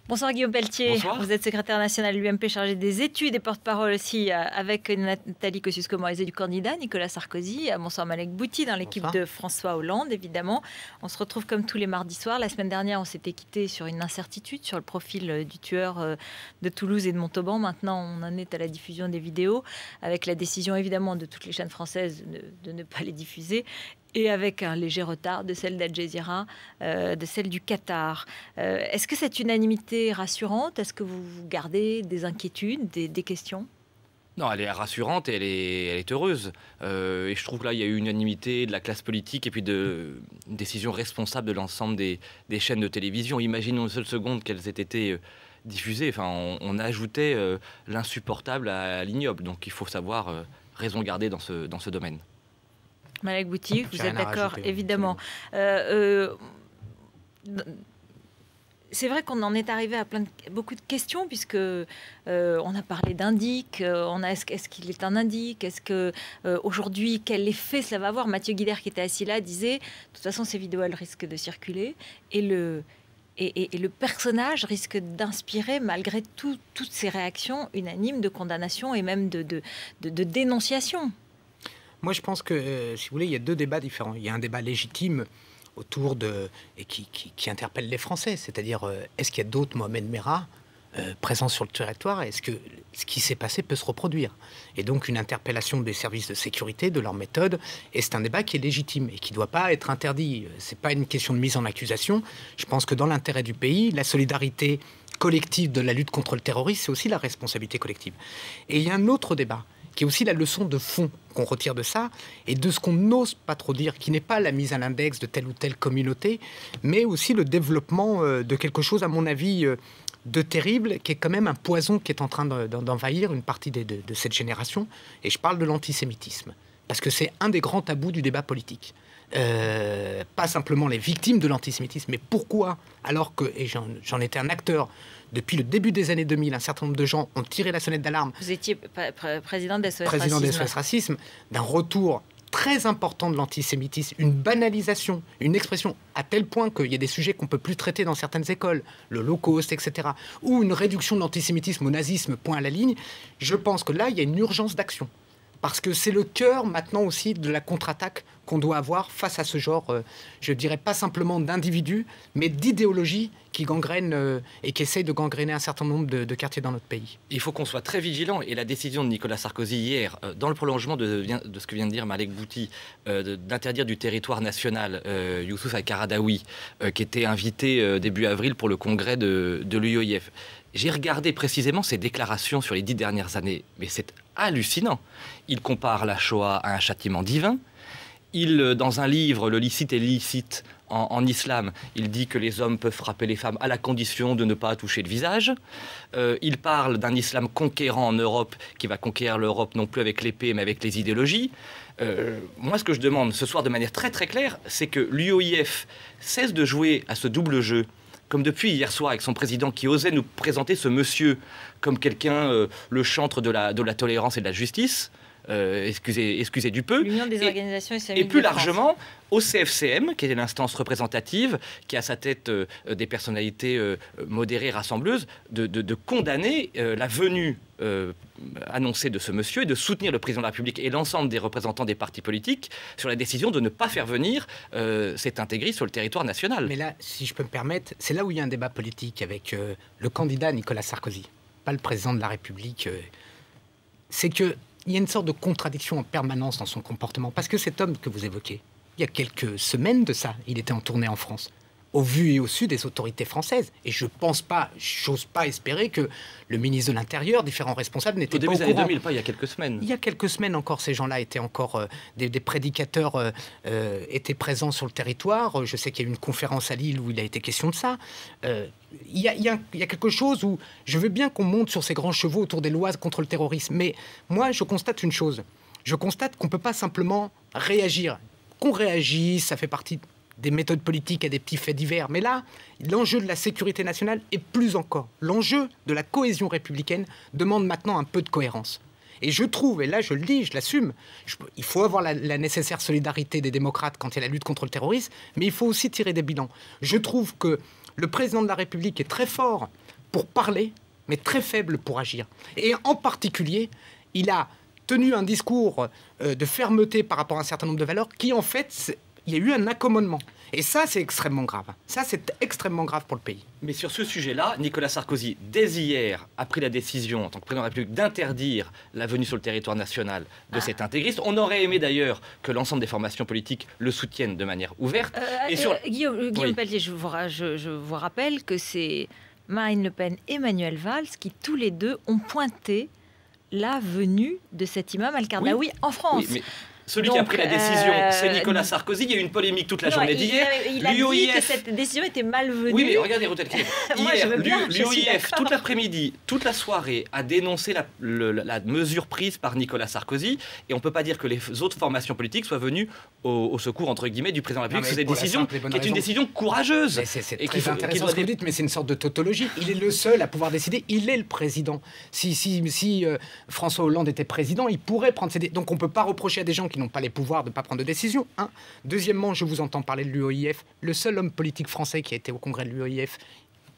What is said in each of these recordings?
Bonsoir Guillaume Pelletier. Bonsoir. Vous êtes secrétaire national de l'UMP chargé des études et porte-parole aussi avec Nathalie Kosciusko-Morizet du candidat Nicolas Sarkozy. Bonsoir Malek Bouti dans l'équipe de François Hollande évidemment. On se retrouve comme tous les mardis soirs. La semaine dernière on s'était quitté sur une incertitude sur le profil du tueur de Toulouse et de Montauban. Maintenant on en est à la diffusion des vidéos avec la décision évidemment de toutes les chaînes françaises de ne pas les diffuser. Et avec un léger retard de celle d'Al Jazeera, de celle du Qatar. Est-ce que cette unanimité rassurante? Est-ce que vous gardez des inquiétudes, des questions? Non, elle est rassurante et elle est heureuse. Et je trouve que là, il y a eu une unanimité de la classe politique et puis une décision responsable de l'ensemble des chaînes de télévision. Imaginons une seule seconde qu'elles aient été diffusées. Enfin, on ajoutait l'insupportable à l'ignoble. Donc il faut savoir raison garder dans ce domaine. Malek Bouti, vous êtes d'accord, évidemment. C'est vrai qu'on en est arrivé à beaucoup de questions, puisque on a parlé d'indic, est-ce qu'il est un indic, est-ce que aujourd'hui, quel effet cela va avoir? Mathieu Guilher, qui était assis là, disait, de toute façon, ces vidéos, elles risquent de circuler, et le personnage risque d'inspirer, toutes ces réactions unanimes de condamnation et même de dénonciation. Moi, je pense que, si vous voulez, il y a deux débats différents. Il y a un débat légitime autour et qui interpelle les Français, c'est-à-dire, est-ce qu'il y a d'autres Mohamed Merah présents sur le territoire? Est-ce que ce qui s'est passé peut se reproduire? Et donc, une interpellation des services de sécurité, de leur méthode, et c'est un débat qui est légitime et qui ne doit pas être interdit. Ce n'est pas une question de mise en accusation. Je pense que dans l'intérêt du pays, la solidarité collective de la lutte contre le terrorisme, c'est aussi la responsabilité collective. Et il y a un autre débat, qui est aussi la leçon de fond qu'on retire de ça, et de ce qu'on n'ose pas trop dire, qui n'est pas la mise à l'index de telle ou telle communauté, mais aussi le développement de quelque chose, à mon avis, de terrible, qui est quand même un poison qui est en train d'envahir une partie de cette génération, et je parle de l'antisémitisme, parce que c'est un des grands tabous du débat politique. Pas simplement les victimes de l'antisémitisme, mais pourquoi, alors que, et j'en étais un acteur, depuis le début des années 2000, un certain nombre de gens ont tiré la sonnette d'alarme. Vous étiez président des SOS Racisme, d'un retour très important de l'antisémitisme, une banalisation, une expression à tel point qu'il y a des sujets qu'on ne peut plus traiter dans certaines écoles, le Holocauste, etc., ou une réduction de l'antisémitisme au nazisme, point à la ligne. Je pense que là, il y a une urgence d'action. Parce que c'est le cœur maintenant aussi de la contre-attaque qu'on doit avoir face à ce genre, je dirais pas simplement d'individus, mais d'idéologies qui gangrènent et qui essayent de gangréner un certain nombre de quartiers dans notre pays. Il faut qu'on soit très vigilant, et la décision de Nicolas Sarkozy hier, dans le prolongement de ce que vient de dire Malek Bouti, d'interdire du territoire national Youssouf al-Qaradawi, qui était invité début avril pour le congrès de l'UOIF. J'ai regardé précisément ses déclarations sur les 10 dernières années, mais c'est hallucinant. Il compare la Shoah à un châtiment divin. Dans un livre, Le licite et l'illicite en islam, il dit que les hommes peuvent frapper les femmes à la condition de ne pas toucher le visage. Il parle d'un islam conquérant en Europe, qui va conquérir l'Europe non plus avec l'épée, mais avec les idéologies. Moi, ce que je demande ce soir de manière très très claire, c'est que l'UOIF cesse de jouer à ce double jeu, comme depuis hier soir avec son président qui osait nous présenter ce monsieur comme quelqu'un, le chantre de la tolérance et de la justice, excusez du peu, l'Union des organisations islamiques et plus de France. largement au CFCM, qui est l'instance représentative, qui a à sa tête des personnalités modérées, rassembleuses, de condamner la venue annoncée de ce monsieur et de soutenir le président de la République et l'ensemble des représentants des partis politiques sur la décision de ne pas faire venir cet intégriste sur le territoire national. Mais là, si je peux me permettre, c'est là où il y a un débat politique avec le candidat Nicolas Sarkozy, pas le président de la République. C'est qu'il y a une sorte de contradiction en permanence dans son comportement. Parce que cet homme que vous évoquez, il y a quelques semaines de ça, il était en tournée en France, au vu et au su des autorités françaises. Et je pense pas, j'ose pas espérer que le ministre de l'Intérieur, différents responsables n'étaient pas au courant. Au début des années 2000, pas il y a quelques semaines. Il y a quelques semaines encore, ces gens-là étaient encore... des prédicateurs étaient présents sur le territoire. Je sais qu'il y a eu une conférence à Lille où il a été question de ça. Il y a quelque chose où je veux bien qu'on monte sur ces grands chevaux autour des lois contre le terrorisme. Mais moi, je constate une chose. Je constate qu'on ne peut pas simplement réagir. Qu'on réagisse, ça fait partie des méthodes politiques à des petits faits divers. Mais là, l'enjeu de la sécurité nationale et plus encore, l'enjeu de la cohésion républicaine demande maintenant un peu de cohérence. Et je trouve, et là je le dis, je l'assume, il faut avoir la nécessaire solidarité des démocrates quand il y a la lutte contre le terrorisme, mais il faut aussi tirer des bilans. Je trouve que le président de la République est très fort pour parler, mais très faible pour agir. Et en particulier, il a tenu un discours de fermeté par rapport à un certain nombre de valeurs qui, en fait, il y a eu un accommodement. Et ça, c'est extrêmement grave. Ça, c'est extrêmement grave pour le pays. Mais sur ce sujet-là, Nicolas Sarkozy, dès hier, a pris la décision, en tant que président de la République, d'interdire la venue sur le territoire national de cet intégriste. On aurait aimé d'ailleurs que l'ensemble des formations politiques le soutiennent de manière ouverte. Guillaume Pelletier, je vous rappelle que c'est Marine Le Pen et Manuel Valls qui, tous les deux, ont pointé la venue de cet imam al-Qaradawi en France. Oui, mais celui qui a pris la décision, c'est Nicolas Sarkozy. Il y a eu une polémique toute la journée d'hier. Il a dit que cette décision était malvenue. Oui, mais regardez, Routelkier. Hier, l'UOIF, toute l'après-midi, toute la soirée, a dénoncé la mesure prise par Nicolas Sarkozy. Et on ne peut pas dire que les autres formations politiques soient venues au secours, entre guillemets, du président de la République. C'est cette décision qui est une décision courageuse. C'est très intéressant ce que vous dites, mais c'est une sorte de tautologie. Il est le seul à pouvoir décider. Il est le président. Si François Hollande était président, il pourrait prendre ses décisions. Donc on ne peut pas reprocher à des gens qui n'ont pas les pouvoirs de ne pas prendre de décision. Deuxièmement, je vous entends parler de l'UOIF. Le seul homme politique français qui a été au congrès de l'UOIF,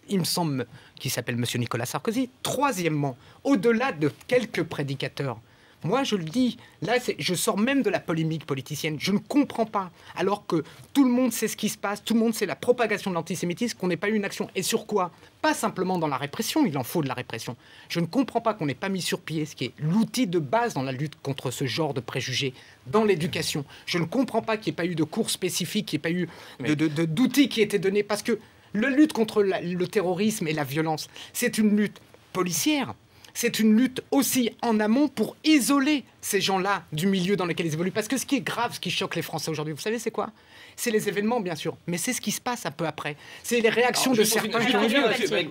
il me semble, qu'il s'appelle M. Nicolas Sarkozy. Troisièmement, au-delà de quelques prédicateurs, moi, je le dis, là, je sors même de la polémique politicienne. Je ne comprends pas, alors que tout le monde sait ce qui se passe, tout le monde sait la propagation de l'antisémitisme, qu'on n'ait pas eu une action. Et sur quoi? Pas simplement dans la répression, il en faut de la répression. Je ne comprends pas qu'on n'ait pas mis sur pied ce qui est l'outil de base dans la lutte contre ce genre de préjugés, dans l'éducation. Je ne comprends pas qu'il n'y ait pas eu de cours spécifiques, qu'il n'y ait pas eu d'outils qui aient été donnés, parce que la lutte contre le terrorisme et la violence, c'est une lutte policière. C'est une lutte aussi en amont pour isoler ces gens-là du milieu dans lequel ils évoluent. Parce que ce qui est grave, ce qui choque les Français aujourd'hui, vous savez, c'est quoi? C'est les événements, bien sûr, mais c'est ce qui se passe un peu après. C'est les réactions de certains qui ont vu.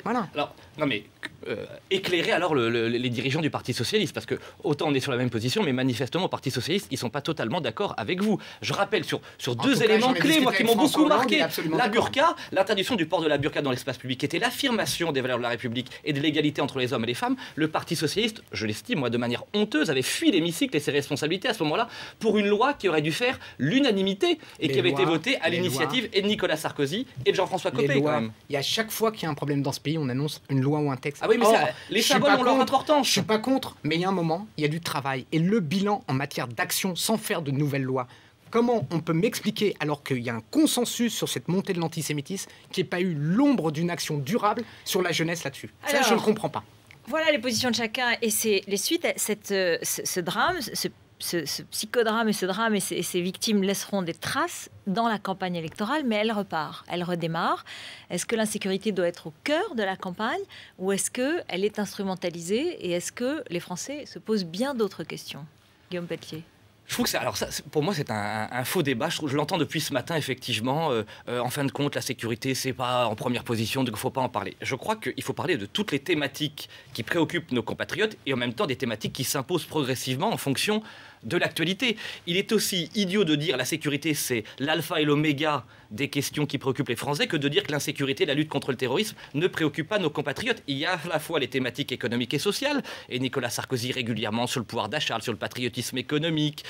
Voilà. Alors, non mais éclairer alors les dirigeants du Parti Socialiste, parce que autant on est sur la même position, mais manifestement au Parti Socialiste, ils ne sont pas totalement d'accord avec vous. Je rappelle sur deux éléments clés, moi, qui m'ont beaucoup marqué. La burqa, l'interdiction du port de la burqa dans l'espace public, qui était l'affirmation des valeurs de la République et de l'égalité entre les hommes et les femmes. Le Parti Socialiste, je l'estime, moi, de manière honteuse, avait fui l'hémicycle et ses responsabilités à ce moment-là pour une loi qui aurait dû faire l'unanimité et qui avait été votée à l'initiative et de Nicolas Sarkozy et de Jean-François Copé, quand même. Et à chaque fois qu'il y a un problème dans ce pays, on annonce une loi ou un texte. Ah oui, mais les symboles ont leur importance. Je suis pas contre, mais il y a un moment, il y a du travail. Et le bilan en matière d'action, sans faire de nouvelles lois, comment on peut m'expliquer, alors qu'il y a un consensus sur cette montée de l'antisémitisme, qu'il n'y ait pas eu l'ombre d'une action durable sur la jeunesse là-dessus? Ça, je ne comprends pas. Voilà les positions de chacun et les suites. Ce drame, ce psychodrame et ce drame et ces victimes laisseront des traces dans la campagne électorale, mais elle repart, elle redémarre. Est-ce que l'insécurité doit être au cœur de la campagne ou est-ce qu'elle est instrumentalisée et est-ce que les Français se posent bien d'autres questions? Guillaume Pelletier. Je trouve que pour moi, c'est un faux débat. Je l'entends depuis ce matin, effectivement. En fin de compte, la sécurité, c'est pas en première position, donc il ne faut pas en parler. Je crois qu'il faut parler de toutes les thématiques qui préoccupent nos compatriotes et en même temps des thématiques qui s'imposent progressivement en fonction de l'actualité. Il est aussi idiot de dire la sécurité, c'est l'alpha et l'oméga des questions qui préoccupent les Français que de dire que l'insécurité, la lutte contre le terrorisme ne préoccupe pas nos compatriotes. Il y a à la fois les thématiques économiques et sociales, et Nicolas Sarkozy régulièrement sur le pouvoir d'achat, sur le patriotisme économique,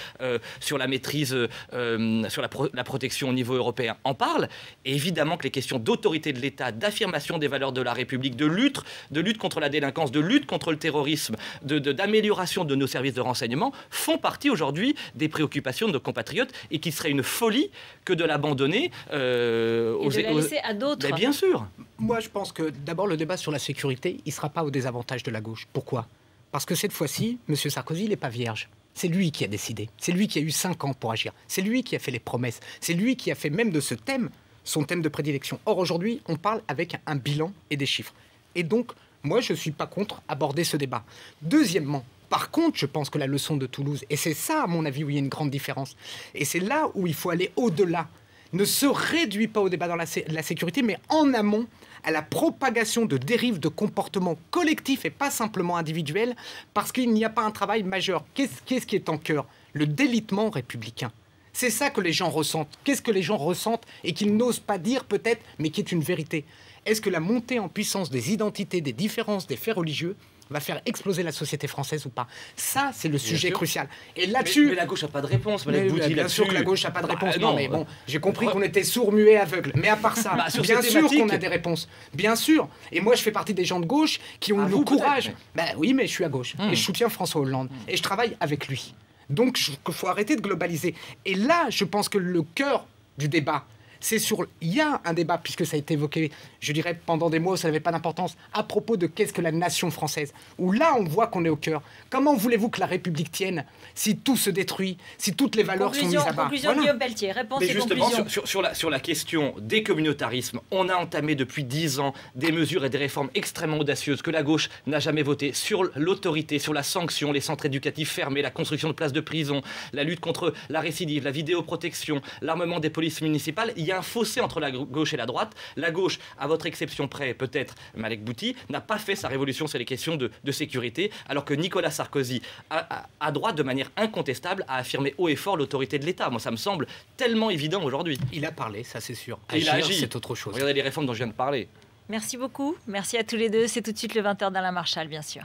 sur la maîtrise, sur la protection au niveau européen en parle. Et évidemment que les questions d'autorité de l'État, d'affirmation des valeurs de la République, de lutte contre la délinquance, de lutte contre le terrorisme, d'amélioration de nos services de renseignement font partie aujourd'hui des préoccupations de nos compatriotes et qu'il serait une folie que de l'abandonner et de la laisser à d'autres. Mais bien sûr. Moi, je pense que d'abord, le débat sur la sécurité, il ne sera pas au désavantage de la gauche. Pourquoi? Parce que cette fois-ci, M. Sarkozy, il n'est pas vierge. C'est lui qui a décidé. C'est lui qui a eu 5 ans pour agir. C'est lui qui a fait les promesses. C'est lui qui a fait même de ce thème son thème de prédilection. Or, aujourd'hui, on parle avec un bilan et des chiffres. Et donc, moi, je ne suis pas contre aborder ce débat. Deuxièmement, par contre, je pense que la leçon de Toulouse, et c'est ça, à mon avis, où il y a une grande différence, et c'est là où il faut aller au-delà, ne se réduit pas au débat dans la sécurité, mais en amont à la propagation de dérives de comportements collectifs et pas simplement individuels, parce qu'il n'y a pas un travail majeur. Qu'est-ce qui est en cœur? Le délitement républicain. C'est ça que les gens ressentent. Qu'est-ce que les gens ressentent et qu'ils n'osent pas dire peut-être, mais qui est une vérité? est-ce que la montée en puissance des identités, des différences, des faits religieux va faire exploser la société française ou pas? Ça, c'est le sujet crucial. Et là-dessus... Mais la gauche n'a pas de réponse, bien sûr que la gauche n'a pas de réponse. non, mais bon, j'ai compris qu'on était sourds, muets, aveugles. Mais à part ça, bien sûr qu'on a des réponses. Bien sûr. Et moi, je fais partie des gens de gauche qui ont le courage. Oui, mais je suis à gauche. Et je soutiens François Hollande. Et je travaille avec lui. Donc, il faut arrêter de globaliser. Et là, je pense que le cœur du débat, c'est sur... Il y a un débat, puisque ça a été évoqué, je dirais, pendant des mois où ça n'avait pas d'importance, à propos de qu'est-ce que la nation française, où là, on voit qu'on est au cœur. Comment voulez-vous que la République tienne si tout se détruit, si toutes les valeurs sont mises à bas? Conclusion, Guillaume Pelletier, réponse et conclusion. Sur la question des communautarismes, on a entamé depuis 10 ans des mesures et des réformes extrêmement audacieuses que la gauche n'a jamais votées, sur l'autorité, sur la sanction, les centres éducatifs fermés, la construction de places de prison, la lutte contre la récidive, la vidéoprotection, l'armement des polices municipales. Il y a un fossé entre la gauche et la droite. La gauche, à votre exception près, peut-être Malek Bouti, n'a pas fait sa révolution sur les questions de sécurité, alors que Nicolas Sarkozy, à droite, de manière incontestable, a affirmé haut et fort l'autorité de l'État. Moi, ça me semble tellement évident aujourd'hui. Il a parlé, ça c'est sûr. Il a agi. C'est autre chose. Regardez les réformes dont je viens de parler. Merci beaucoup. Merci à tous les deux. C'est tout de suite le 20h d'Alain Marchal, bien sûr.